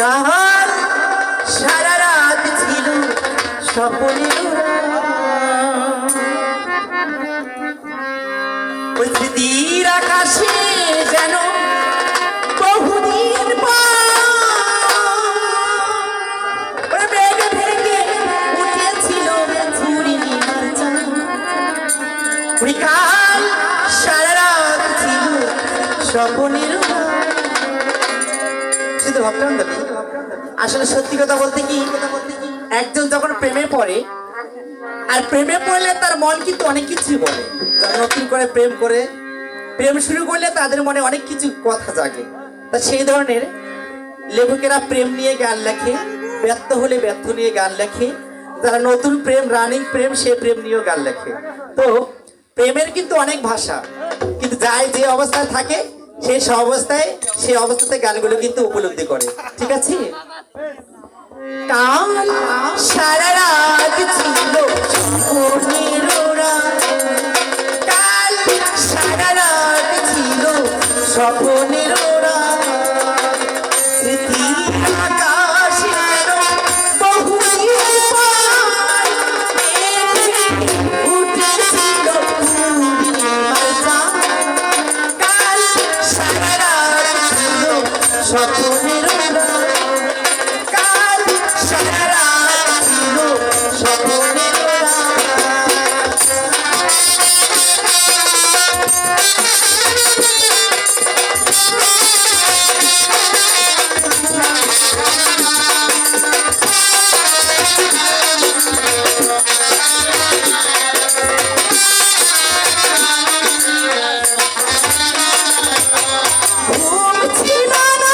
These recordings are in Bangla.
কাল সারা রাত ছিল স্বপ্নের ওই স্মৃতির আকাশে যেন বহুদিন মেঘ ভেঙে উঠেছিল পূর্ণিমার চাঁদ। কাল সারা রাত ছিল স্বপ্নের শুধু ভাবতাম দাবি। আসলে সত্যি কথা বলতে কি, একজন যখন প্রেমে পড়ে, আর প্রেমে পড়লে তার মন কিন্তু অনেক কিছুই বলে। নতুন করে প্রেম শুরু করলে তাদের মনে অনেক কিছু কথা জাগে। তা সেই ধরনের লেখকেরা প্রেম নিয়ে গান লেখে, ব্যর্থ হলে ব্যর্থ নিয়ে গান লেখে, যারা নতুন প্রেম রানিং প্রেম সে প্রেম নিয়েও গান লেখে। তো প্রেমের কিন্তু অনেক ভাষা, কিন্তু যাই যে অবস্থায় থাকে সেই অবস্থাতে গানগুলো কিন্তু উপলব্ধি করে। ঠিক আছে। কাল সারা রাত ছিল স্বপ্নের রাত, কাল সারা রাত ছিল স্বপ্নের রাত। স্মৃতির আকাশে যেন বহুদিন পর উঠেছিল পূর্ণিমার চাঁদ। কাল সারা রাত ছিল স্বপ্নের রাত, কাল সারা রাত ছিল স্বপ্নের রাত। ঘুম ছিল না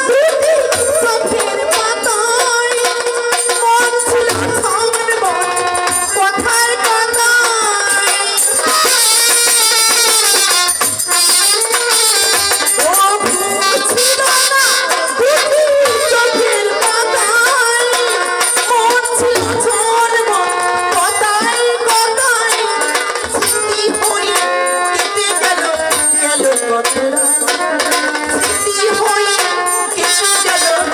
দুটি চোখের পাতায়, মন ছিল ছলমল কথার কথায়। ও ঘুম ছিল না দুটি চোখের পাতায়, মন ছিল ছলমল কথায় কথায়। স্মৃতি হয়ে কেটে গেল কত রাত, স্মৃতি হয়ে কেটে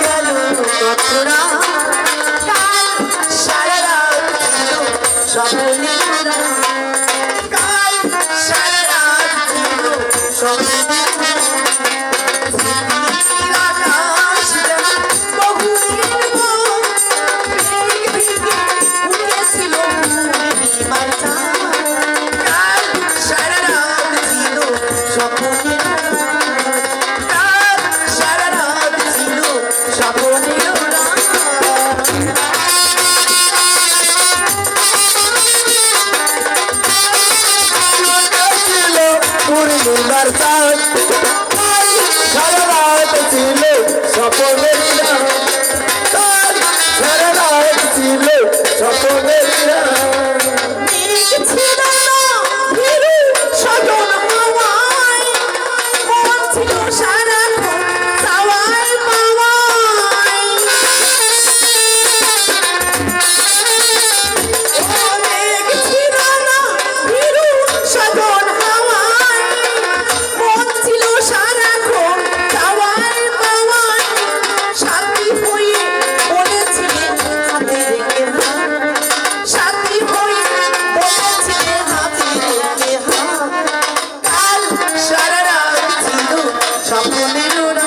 গেল কত রাত। কাল সারা রাত ছিল স্বপ্নের রাত, কাল সারা রাত ছিল স্বপ্নের রাত। স্মৃতির আকাশ যেন বহুদিন পর মেঘ ভেঙে উঠেছিল পূর্ণিমার চাঁদ। কাল সারা রাত ছিল স্বপ্নের রাত, কাল সারা রাত ছিল স্বপ্নের রাত। ছিল পূর্ণিমার চাঁদ, কাল সারা রাত ছিল স্বপ্নের রাত, কাল সারা রাত ছিল স্বপ্নের রাত। মেঘ ছিল না ভীরু সজন হাওয়ায়, মন ছিল সারাক্ষণ চাওয়ায় পাওয়ায়। ও মেঘ ছিল না ভীরু সজন হাওয়ায়, মন ছিল সারাক্ষণ চাওয়ায় পাওয়ায়। সাথী হয়ে বলেছিলে হাতে রেখে হাত, সাথী হয়ে বলেছিলে হাতে রেখে হাত। কাল সারা রাত ছিল স্বপ্নের রাত,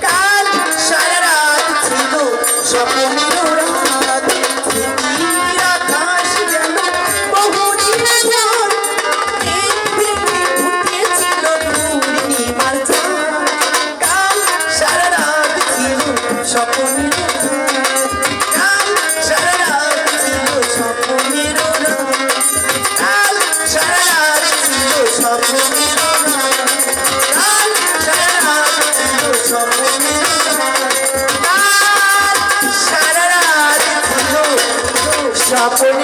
কাল সারা রাত ছিল স্বপ্নের রাত। স্মৃতির আকাশ যেন বহুদিন পর মেঘ ভেঙে উঠেছিল পূর্ণিমার চাঁদ। কাল সারা রাত ছিল স্বপ্নের রাত, কাল সারা রাত ছিল স্বপ্নের রাত, কাল সারা রাত ছিল স্বপ্নের রাত, কাল সারা রাত ছিল স্বপ্নের রাত, কাল সারা রাত ছিল স্বপ্নের